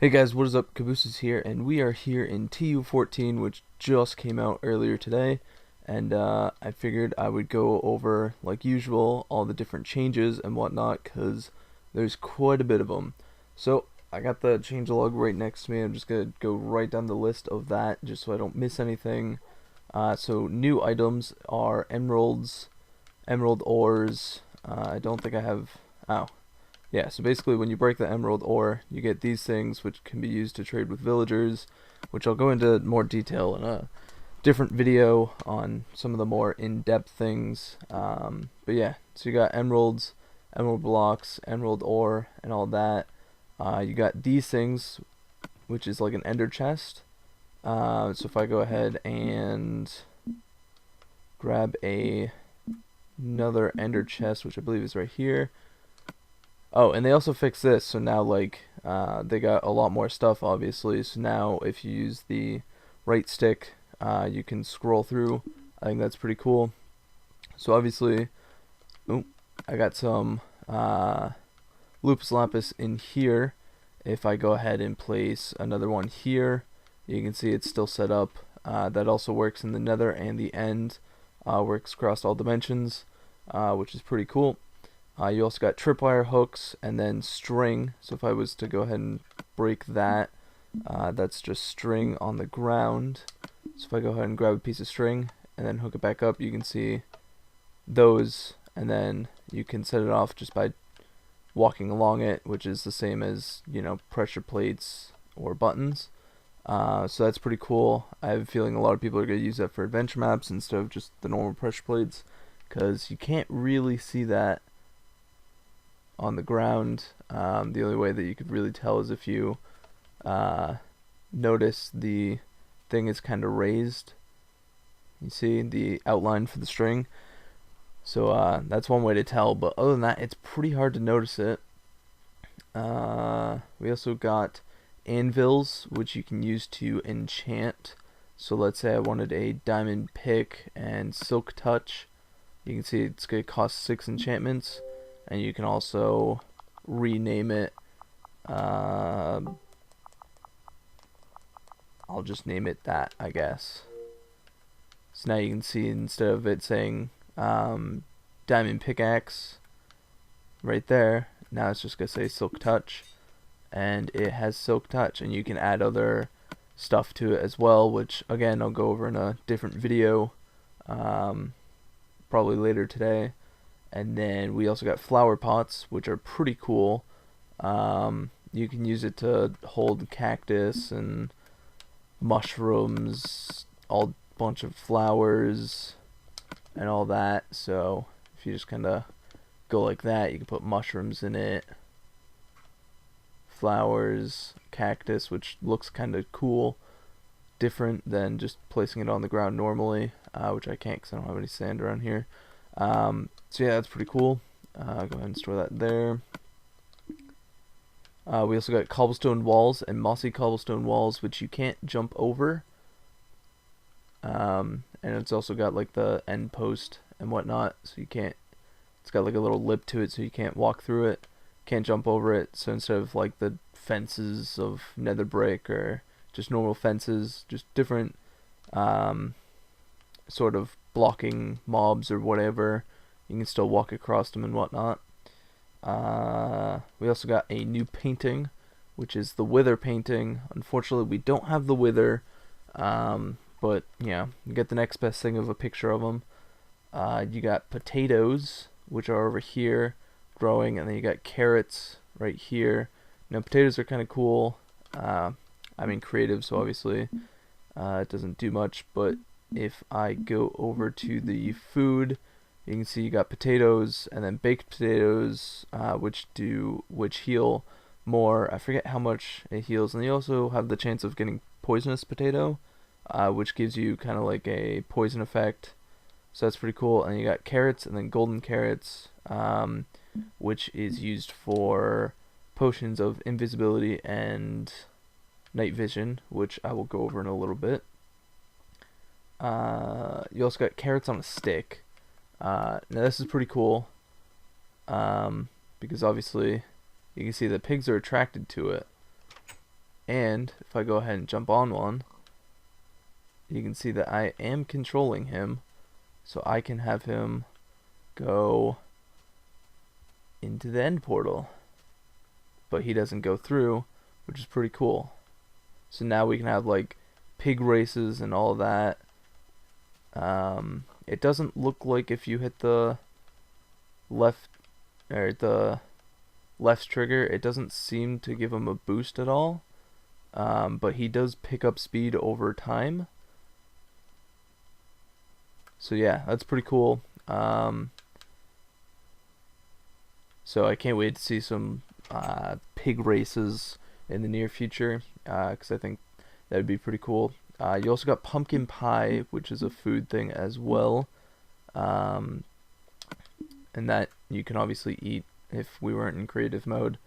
Hey guys, what is up? Caboose is here, and we are here in TU14, which just came out earlier today. And I figured I would go over, like usual, all the different changes and whatnot, because there's quite a bit of them. So I got the changelog right next to me. I'm just gonna go right down the list of that, just so I don't miss anything. So new items are emeralds, emerald ores. I don't think I have. Oh, yeah, so basically when you break the emerald ore, you get these things which can be used to trade with villagers, which I'll go into more detail in a different video on some of the more in-depth things. But yeah, so you got emeralds, emerald blocks, emerald ore, and all that. You got these things, which is like an ender chest. So if I go ahead and grab another ender chest, which I believe is right here. Oh, and they also fixed this, so now like they got a lot more stuff, obviously. So now if you use the right stick, you can scroll through. I think that's pretty cool. So obviously, ooh, I got some Lupus Lapis in here. If I go ahead and place another one here, you can see it's still set up. That also works in the nether and the end. Works across all dimensions, which is pretty cool. You also got tripwire hooks and then string. So if I was to go ahead and break that, that's just string on the ground. So if I go ahead and grab a piece of string and then hook it back up, you can see those, and then you can set it off just by walking along it, which is the same as, you know, pressure plates or buttons. So that's pretty cool. I have a feeling a lot of people are going to use that for adventure maps instead of just the normal pressure plates, because you can't really see that on the ground. The only way that you could really tell is if you notice the thing is kind of raised. You see the outline for the string. So that's one way to tell, but other than that, it's pretty hard to notice it. We also got anvils, which you can use to enchant. So let's say I wanted a diamond pick and silk touch. You can see it's going to cost 6 enchantments. And you can also rename it. I'll just name it that, I guess. So now you can see, instead of it saying diamond pickaxe right there, now it's just going to say silk touch. And it has silk touch, and you can add other stuff to it as well, which again I'll go over in a different video, probably later today. And then we also got flower pots, which are pretty cool. You can use it to hold cactus and mushrooms, all bunch of flowers and all that. So if you just kind of go like that, you can put mushrooms in it, flowers, cactus, which looks kind of cool, different than just placing it on the ground normally, which I can't because I don't have any sand around here. So yeah, that's pretty cool. Go ahead and store that there. We also got cobblestone walls and mossy cobblestone walls, which you can't jump over. And it's also got like the end post and whatnot, so you can't. It's got like a little lip to it, so you can't walk through it, can't jump over it. So instead of like the fences of nether brick or just normal fences, just different sort of blocking mobs or whatever, you can still walk across them and whatnot. We also got a new painting, which is the wither painting. Unfortunately, we don't have the wither, but yeah, you get the next best thing of a picture of them. You got potatoes, which are over here growing, and then you got carrots right here. Now potatoes are kind of cool. I mean creative, so obviously it doesn't do much, but if I go over to the food, you can see you got potatoes and then baked potatoes, which heal more. I forget how much it heals, and you also have the chance of getting poisonous potato, which gives you kind of like a poison effect. So that's pretty cool. And you got carrots and then golden carrots, which is used for potions of invisibility and night vision, which I will go over in a little bit. You also got carrots on a stick. Now this is pretty cool, because obviously you can see the pigs are attracted to it. And if I go ahead and jump on one, you can see that I am controlling him, so I can have him go into the end portal, but he doesn't go through, which is pretty cool. So now we can have like pig races and all that. It doesn't look like if you hit the left or the left trigger, it doesn't seem to give him a boost at all. But he does pick up speed over time. So yeah, that's pretty cool. So I can't wait to see some pig races in the near future, because I think that would be pretty cool. You also got pumpkin pie, which is a food thing as well, and that you can obviously eat if we weren't in creative mode.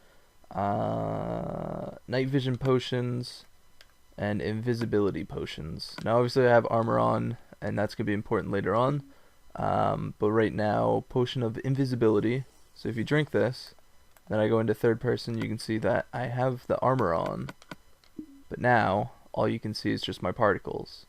Night vision potions and invisibility potions. Now obviously I have armor on, and that's going to be important later on, but right now, potion of invisibility. So if you drink this, then I go into third person, you can see that I have the armor on, but now all you can see is just my particles.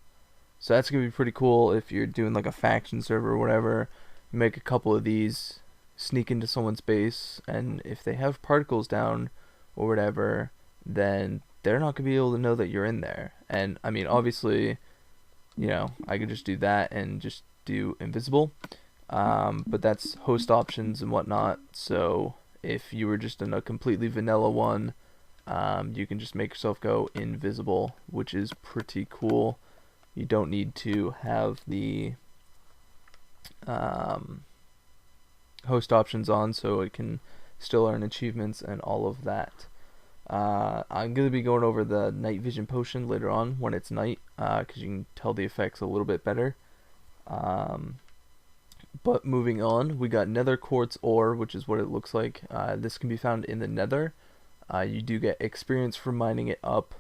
So that's going to be pretty cool if you're doing like a faction server or whatever. You make a couple of these, sneak into someone's base, and if they have particles down or whatever, then they're not going to be able to know that you're in there. And I mean, obviously, you know, I could just do that and just do invisible. But that's host options and whatnot, so if you were just in a completely vanilla one, you can just make yourself go invisible, which is pretty cool. You don't need to have the host options on, so it can still earn achievements and all of that. I'm going to be going over the night vision potion later on when it's night, because you can tell the effects a little bit better. But moving on, we got nether quartz ore, which is what it looks like. This can be found in the nether. You do get experience for mining it up,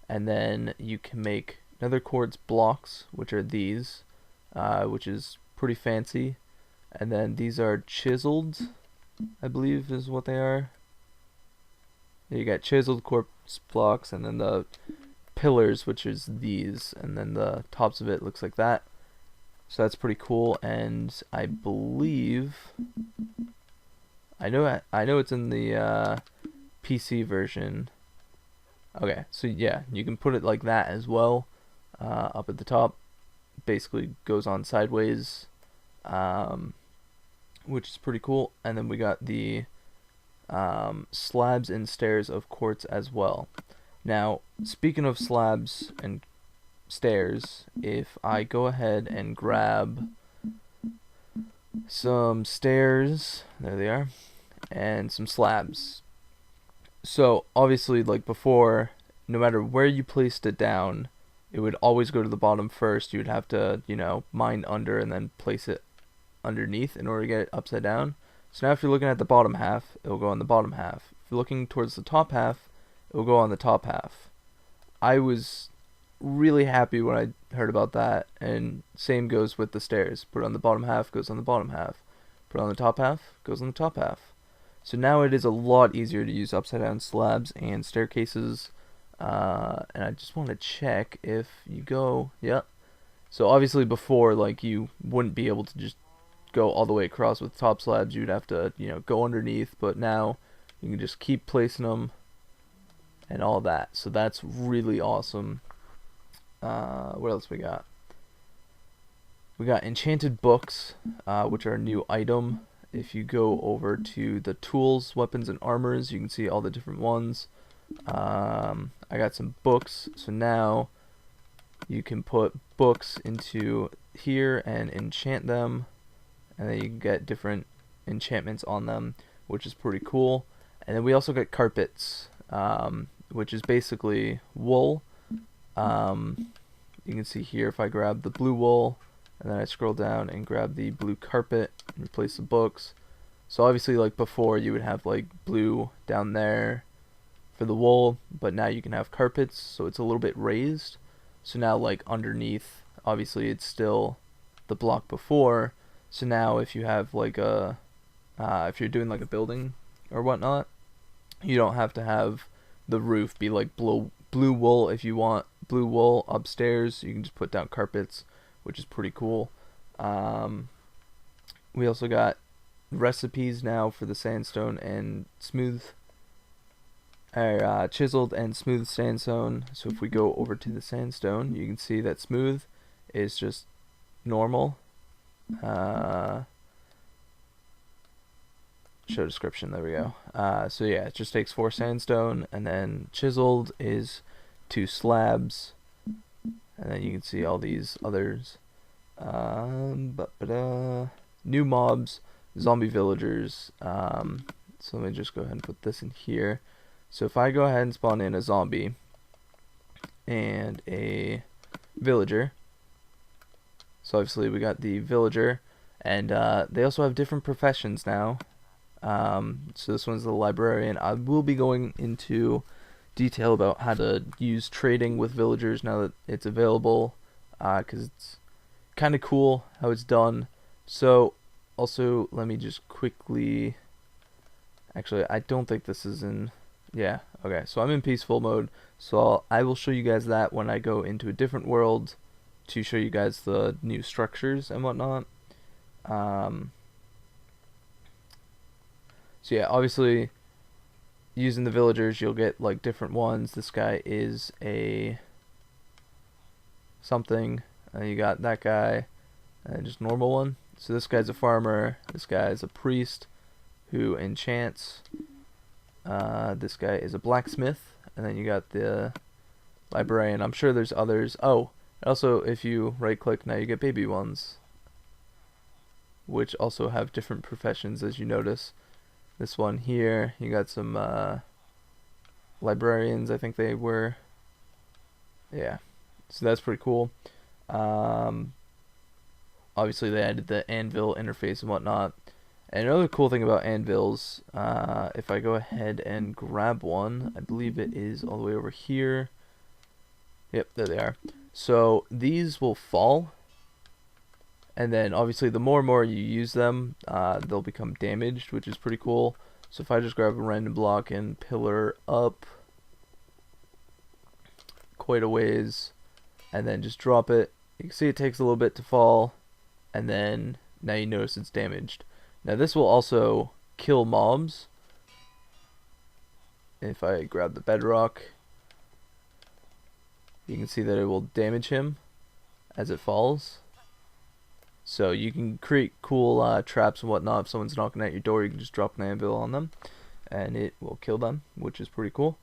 and then you can make nether quartz blocks, which are these, which is pretty fancy. And then these are chiseled, I believe is what they are. You got chiseled quartz blocks, and then the pillars, which is these, and then the tops of it looks like that. So that's pretty cool, and I believe I know it's in the PC version. Okay, so yeah, you can put it like that as well, up at the top. Basically goes on sideways, which is pretty cool. And then we got the slabs and stairs of quartz as well. Now, speaking of slabs and stairs, if I go ahead and grab some stairs, there they are, and some slabs. So obviously, like before, no matter where you placed it down, it would always go to the bottom first. You would have to, you know, mine under and then place it underneath in order to get it upside down. So now if you're looking at the bottom half, it will go on the bottom half. If you're looking towards the top half, it will go on the top half. I was really happy when I heard about that, and same goes with the stairs. Put it on the bottom half, goes on the bottom half. Put it on the top half, goes on the top half. So now it is a lot easier to use upside down slabs and staircases. And I just want to check if you go, yeah. So obviously before, like, you wouldn't be able to just go all the way across with top slabs. You'd have to, you know, go underneath, but now you can just keep placing them and all that. So that's really awesome. What else we got? We got enchanted books, which are a new item. If you go over to the tools, weapons, and armors, you can see all the different ones. I got some books, so now you can put books into here and enchant them, and then you can get different enchantments on them, which is pretty cool. And then we also got carpets, which is basically wool. You can see here if I grab the blue wool and then I scroll down and grab the blue carpet and replace the books. So obviously, like before, you would have like blue down there for the wool, but now you can have carpets, so it's a little bit raised. So now, like underneath, obviously it's still the block before. So now if you have like a if you're doing like a building or whatnot, you don't have to have the roof be like blue wool if you want blue wool upstairs. You can just put down carpets, which is pretty cool. We also got recipes now for the sandstone and chiseled and smooth sandstone. So if we go over to the sandstone, you can see that smooth is just normal. Show description, there we go. So yeah, it just takes 4 sandstone, and then chiseled is 2 slabs, and then you can see all these others. New mobs, zombie villagers. So let me just go ahead and put this in here. So if I go ahead and spawn in a zombie and a villager, so obviously we got the villager, and they also have different professions now. So this one's the librarian. I will be going into detail about how to use trading with villagers now that it's available, because it's kind of cool how it's done. So also let me just quickly, actually I don't think this is in, yeah, okay, so I'm in peaceful mode, so I will show you guys that when I go into a different world to show you guys the new structures and whatnot. So yeah, obviously using the villagers you'll get like different ones. This guy is a something, and you got that guy, and just normal one. So this guy's a farmer, this guy is a priest who enchants, this guy is a blacksmith, and then you got the librarian. I'm sure there's others. Oh, also if you right click now you get baby ones, which also have different professions, as you notice. This one here, you got some librarians, I think they were. Yeah, so that's pretty cool. Obviously they added the anvil interface and whatnot. And another cool thing about anvils, if I go ahead and grab one, I believe it is all the way over here. Yep, there they are. So these will fall, and then obviously the more and more you use them, they'll become damaged, which is pretty cool. So if I just grab a random block and pillar up quite a ways and then just drop it, you can see it takes a little bit to fall, and then now you notice it's damaged. Now this will also kill mobs. If I grab the bedrock, you can see that it will damage him as it falls. So you can create cool traps and whatnot. If someone's knocking at your door, you can just drop an anvil on them and it will kill them, which is pretty cool.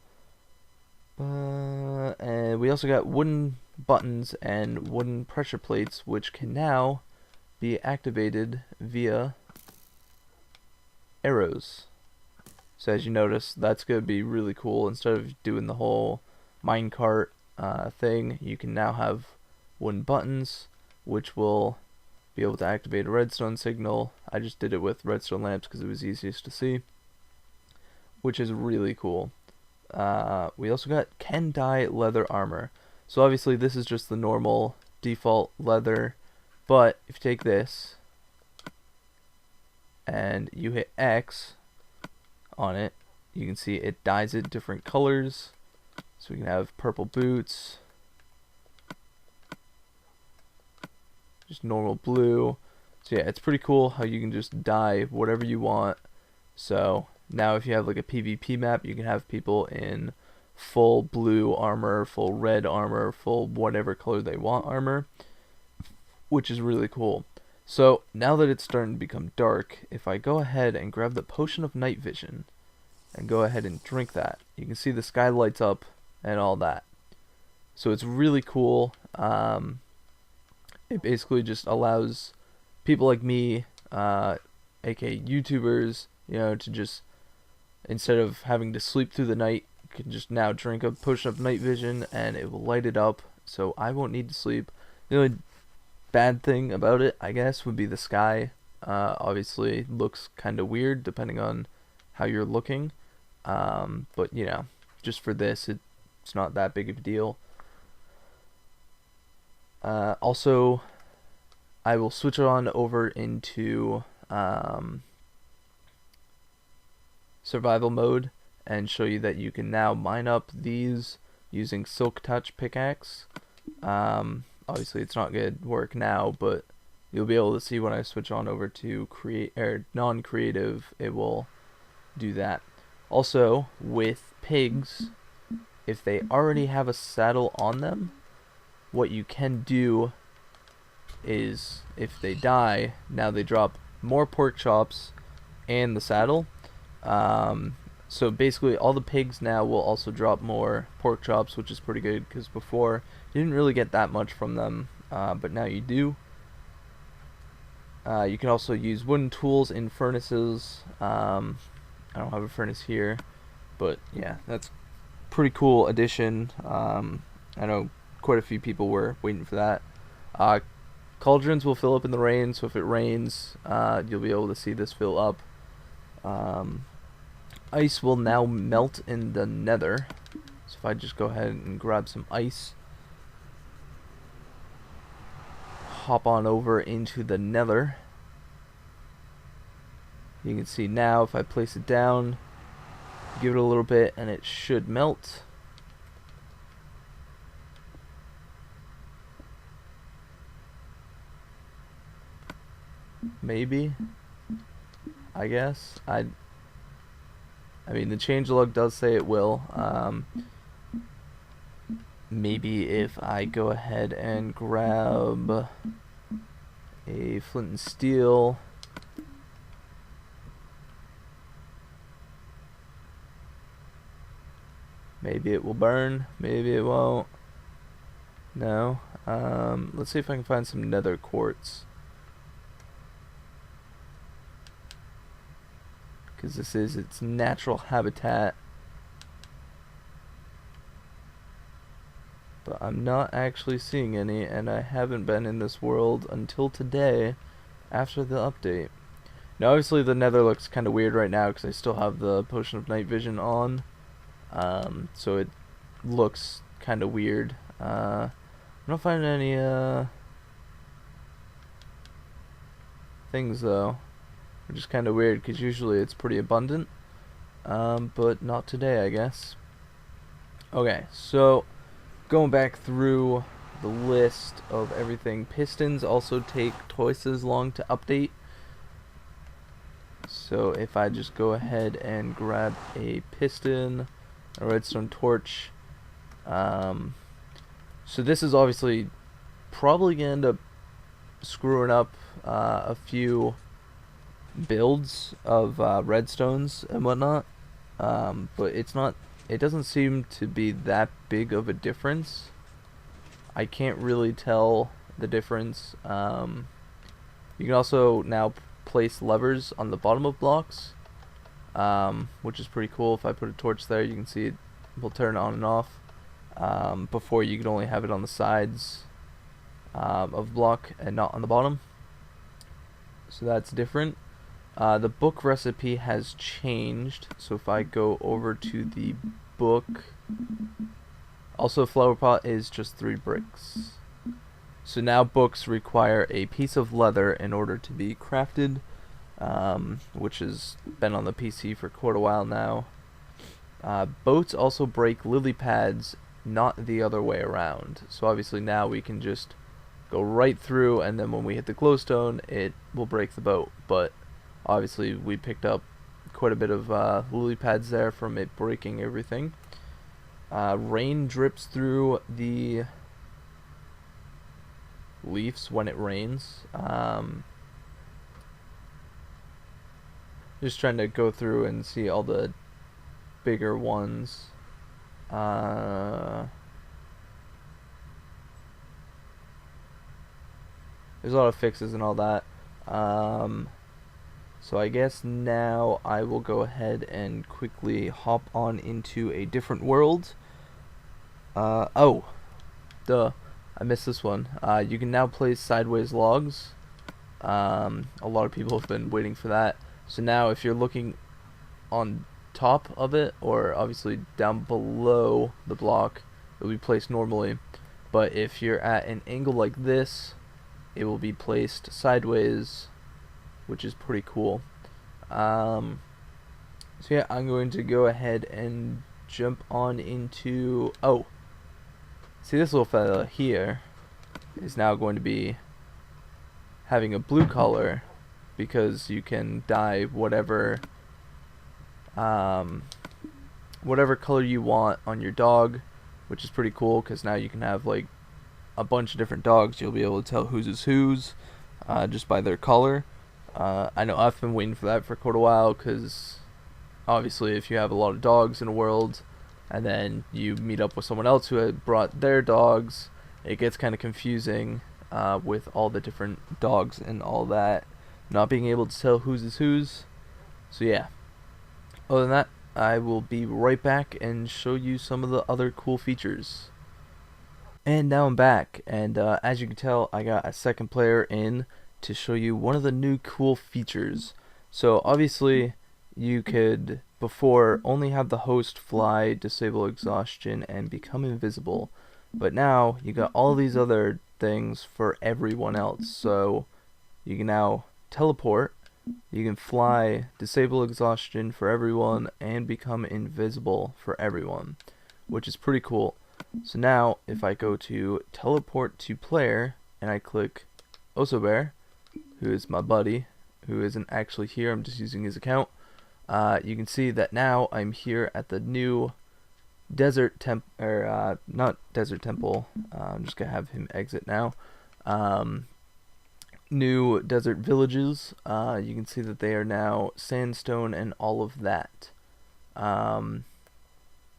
And we also got wooden buttons and wooden pressure plates, which can now be activated via arrows. So as you notice, that's going to be really cool. Instead of doing the whole minecart thing, you can now have wooden buttons, which will be able to activate a redstone signal. I just did it with redstone lamps because it was easiest to see, which is really cool. We also got can dye leather armor. So obviously this is just the normal default leather, but if you take this and you hit X on it, you can see it dyes it different colors. So we can have purple boots, just normal blue. So yeah, it's pretty cool how you can just dye whatever you want. So now if you have like a PvP map, you can have people in full blue armor, full red armor, full whatever color they want armor, which is really cool. So now that it's starting to become dark, if I go ahead and grab the potion of night vision and go ahead and drink that, you can see the sky lights up and all that. So it's really cool. It basically just allows people like me, aka YouTubers, you know, to just, instead of having to sleep through the night, you can just now drink a potion of night vision and it will light it up, so I won't need to sleep. The only bad thing about it, I guess, would be the sky. Obviously looks kind of weird depending on how you're looking, but you know, just for this, it's not that big of a deal. Also, I will switch on over into survival mode and show you that you can now mine up these using Silk Touch pickaxe. Obviously it's not good work now, but you'll be able to see when I switch on over to create or non-creative, it will do that. Also, with pigs, if they already have a saddle on them, what you can do is, if they die, now they drop more pork chops and the saddle. So basically all the pigs now will also drop more pork chops, which is pretty good, because before you didn't really get that much from them, but now you do. You can also use wooden tools in furnaces. I don't have a furnace here, but yeah, that's pretty cool addition. I know quite a few people were waiting for that. Cauldrons will fill up in the rain, so if it rains, you'll be able to see this fill up. Ice will now melt in the nether. So if I just go ahead and grab some ice, hop on over into the nether, you can see now if I place it down, give it a little bit, and it should melt. Maybe, I guess. I mean, the changelog does say it will. Maybe if I go ahead and grab a flint and steel, maybe it will burn, maybe it won't. No. Let's see if I can find some nether quartz, because this is its natural habitat. But I'm not actually seeing any, and I haven't been in this world until today, after the update. Now obviously the nether looks kind of weird right now because I still have the potion of night vision on, so it looks kind of weird. I'm not finding any things though, which is kind of weird because usually it's pretty abundant, but not today, I guess. Okay, so going back through the list of everything, pistons also take twice as long to update. So if I just go ahead and grab a piston, a redstone torch, so this is obviously probably gonna end up screwing up a few builds of redstones and whatnot, but it doesn't seem to be that big of a difference. I can't really tell the difference. You can also now place levers on the bottom of blocks, which is pretty cool. If I put a torch there, you can see it will turn on and off. Before you could only have it on the sides of block and not on the bottom, so that's different. The book recipe has changed, so if I go over to the book, also flower pot is just 3 bricks. So now books require a piece of leather in order to be crafted, which has been on the PC for quite a while now. Boats also break lily pads, not the other way around. So obviously now we can just go right through, and then when we hit the glowstone, it will break the boat. But obviously we picked up quite a bit of lily pads there from it breaking everything. Rain drips through the leaves when it rains. Just trying to go through and see all the bigger ones. There's a lot of fixes and all that. So I guess now I will go ahead and quickly hop on into a different world. Oh, duh, I missed this one. You can now place sideways logs. A lot of people have been waiting for that. So now if you're looking on top of it, or obviously down below the block, it will be placed normally. But if you're at an angle like this, it will be placed sideways, which is pretty cool. So yeah, I'm going to go ahead and jump on into... Oh, See, this little fella here is now going to be having a blue color because you can dye whatever color you want on your dog, which is pretty cool because now you can have like a bunch of different dogs. You'll be able to tell whose is whose just by their color. I know I've been waiting for that for quite a while because obviously if you have a lot of dogs in a world and then you meet up with someone else who had brought their dogs, it gets kind of confusing with all the different dogs and all that, not being able to tell whose is whose. So yeah, other than that, I will be right back and show you some of the other cool features. And now I'm back, and as you can tell, I got a second player in to show you one of the new cool features. So obviously you could before only have the host fly, disable exhaustion, and become invisible, but now you got all these other things for everyone else. So you can now teleport, you can fly, disable exhaustion for everyone, and become invisible for everyone, which is pretty cool. So now if I go to teleport to player and I click Overveiw, who is my buddy, who isn't actually here, I'm just using his account, you can see that now I'm here at the new desert not desert temple, I'm just gonna have him exit now, new desert villages. You can see that they are now sandstone and all of that.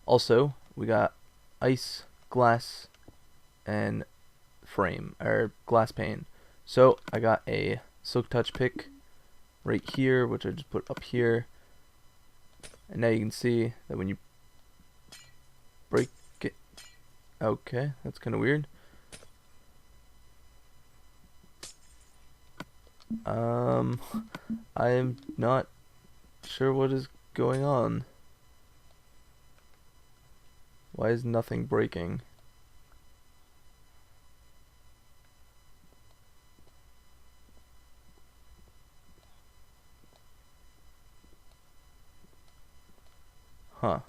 Also we got ice, glass, and frame, or glass pane. So I got a silk touch pick right here, which I just put up here, and now you can see that when you break it, okay, that's kind of weird. I am not sure what is going on. Why is nothing breaking? Huh.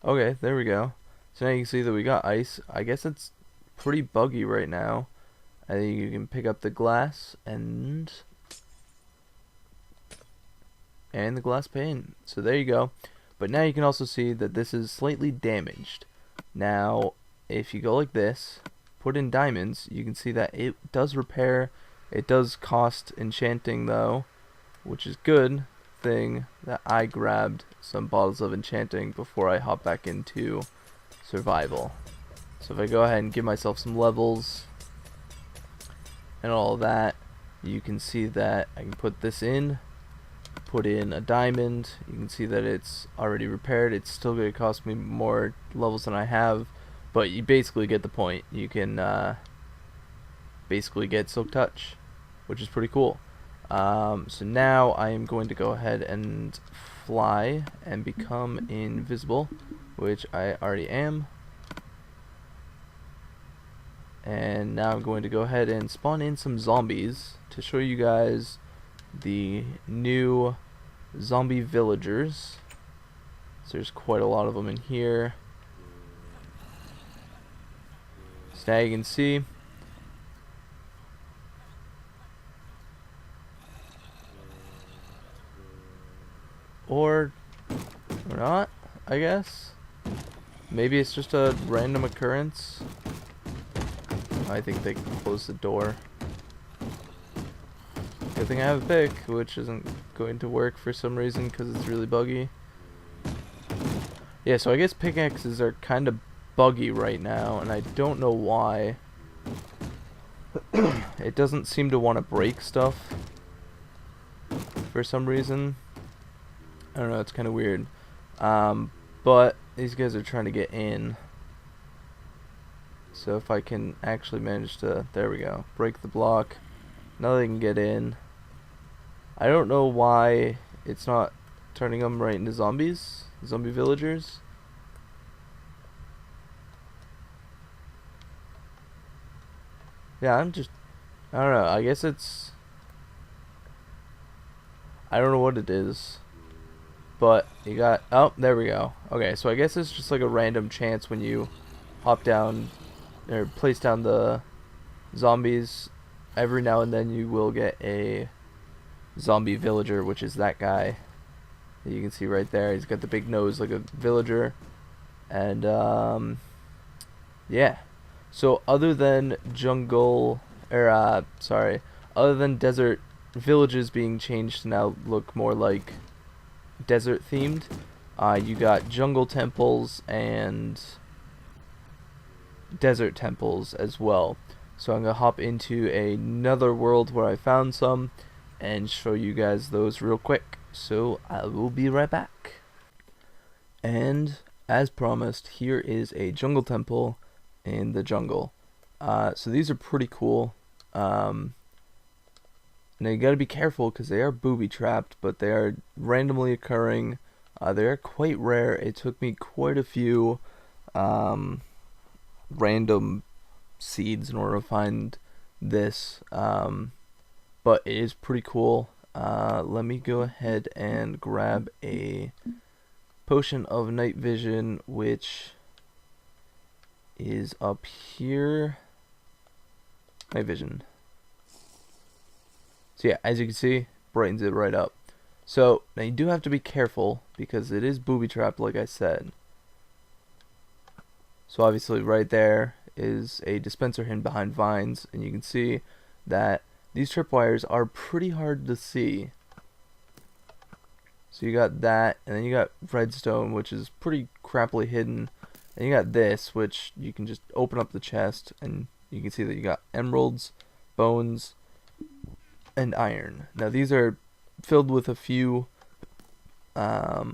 Okay, there we go. So now you can see that we got ice. I guess it's pretty buggy right now. I think you can pick up the glass and the glass pane. So there you go. But now you can also see that this is slightly damaged. Now, if you go like this, put in diamonds, you can see that it does repair. It does cost enchanting though, which is good thing that I grabbed some bottles of enchanting before I hop back into survival. So if I go ahead and give myself some levels and all of that, you can see that I can put this in, put in a diamond. You can see that it's already repaired. It's still going to cost me more levels than I have, but you basically get the point. You can basically get silk touch, which is pretty cool. So now I am going to go ahead and fly and become invisible, which I already am. And now I'm going to go ahead and spawn in some zombies to show you guys the new zombie villagers. So there's quite a lot of them in here. So now you can see or not, I guess. Maybe it's just a random occurrence. I think they closed the door. Good thing I have a pick, which isn't going to work for some reason because it's really buggy. Yeah, so I guess pickaxes are kind of buggy right now, and I don't know why. It doesn't seem to want to break stuff for some reason. I don't know, it's kind of weird. But these guys are trying to get in. So if I can actually manage to, there we go, break the block. Now they can get in. I don't know why it's not turning them right into zombies, zombie villagers. Yeah, I don't know, I guess it's, I don't know what it is. But you got, oh, there we go. Okay, so I guess it's just like a random chance when you hop down or place down the zombies. Every now and then you will get a zombie villager, which is that guy that you can see right there. He's got the big nose like a villager. And yeah. So other than jungle, or sorry, other than desert villages being changed to now look more like desert themed, you got jungle temples and desert temples as well. So I'm gonna hop into another world where I found some and show you guys those real quick. So I will be right back. And as promised, here is a jungle temple in the jungle. So these are pretty cool. And you gotta be careful because they are booby trapped, but they are randomly occurring. They are quite rare. It took me quite a few random seeds in order to find this. But it is pretty cool. Let me go ahead and grab a potion of night vision, which is up here. Night vision. So yeah, as you can see, brightens it right up. So now you do have to be careful because it is booby trapped, like I said. So obviously right there is a dispenser hidden behind vines, and you can see that these tripwires are pretty hard to see. So you got that, and then you got redstone, which is pretty crappily hidden. And you got this, which you can just open up the chest, and you can see that you got emeralds, bones, and iron. Now these are filled with a few, a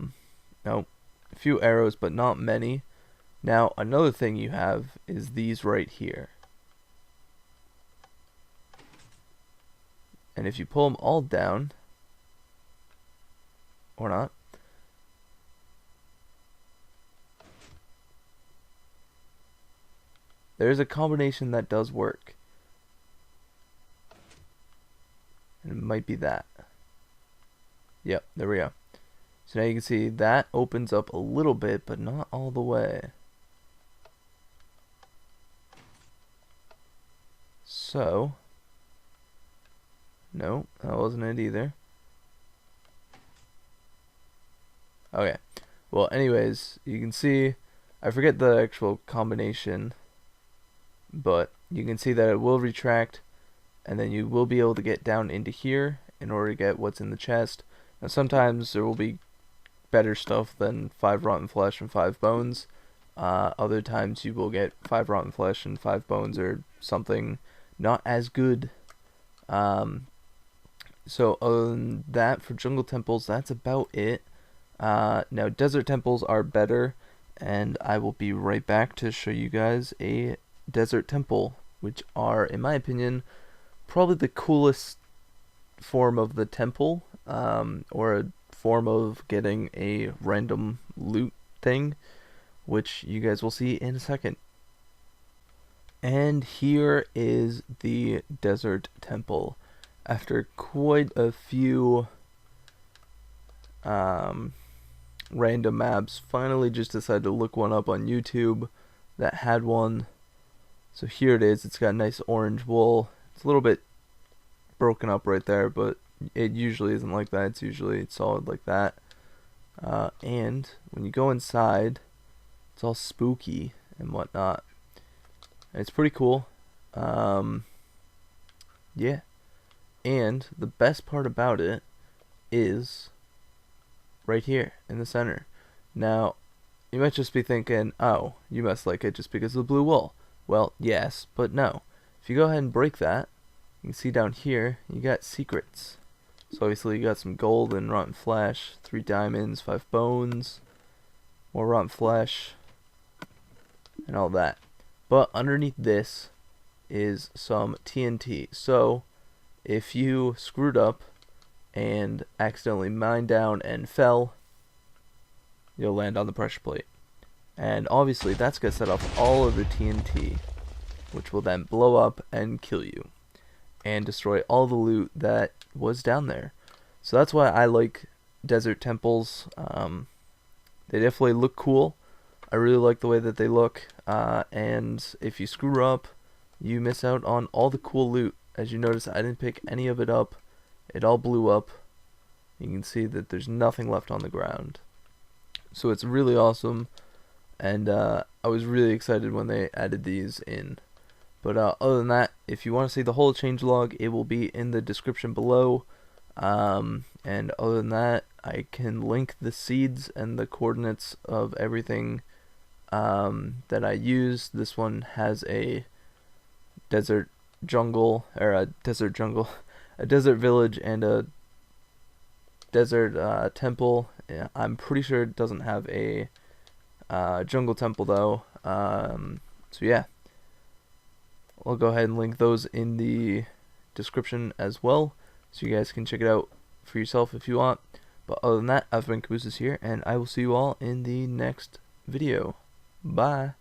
few arrows, but not many. Now another thing you have is these right here. And if you pull them all down, or not, there's a combination that does work. And it might be that. Yep, there we go. So now you can see that opens up a little bit, but not all the way. So, no, that wasn't it either. Okay, well anyways, you can see, I forget the actual combination, but you can see that it will retract, and then you will be able to get down into here in order to get what's in the chest. Now sometimes there will be better stuff than 5 rotten flesh and 5 bones. Other times you will get 5 rotten flesh and 5 bones, or something not as good. So other than that, for jungle temples, that's about it. Now desert temples are better, and I will be right back to show you guys a desert temple, which are, in my opinion, probably the coolest form of the temple, or a form of getting a random loot thing, which you guys will see in a second. And here is the desert temple. After quite a few random maps, finally just decided to look one up on YouTube that had one. So here it is. It's got nice orange wool. It's a little bit broken up right there, but it usually isn't like that. It's usually solid like that. And when you go inside, it's all spooky and whatnot. It's pretty cool. Yeah. And the best part about it is right here in the center. Now, you might just be thinking, oh, you must like it just because of the blue wool. Well, yes, but no. If you go ahead and break that, you can see down here, you got secrets. So obviously you got some gold and rotten flesh, 3 diamonds, 5 bones, more rotten flesh, and all that. But underneath this is some TNT. So if you screwed up and accidentally mined down and fell, you'll land on the pressure plate. And obviously that's going to set off all of the TNT, which will then blow up and kill you and destroy all the loot that was down there. So that's why I like desert temples. They definitely look cool. I really like the way that they look, and if you screw up, you miss out on all the cool loot. As you notice, I didn't pick any of it up. It all blew up. You can see that there's nothing left on the ground. So it's really awesome, and I was really excited when they added these in. But other than that, if you want to see the whole changelog, it will be in the description below. And other than that, I can link the seeds and the coordinates of everything that I use. This one has a desert jungle, or a desert village, and a desert temple. Yeah, I'm pretty sure it doesn't have a jungle temple though. So yeah, I'll go ahead and link those in the description as well, so you guys can check it out for yourself if you want. But other than that, I've been Cabooses here, and I will see you all in the next video. Bye.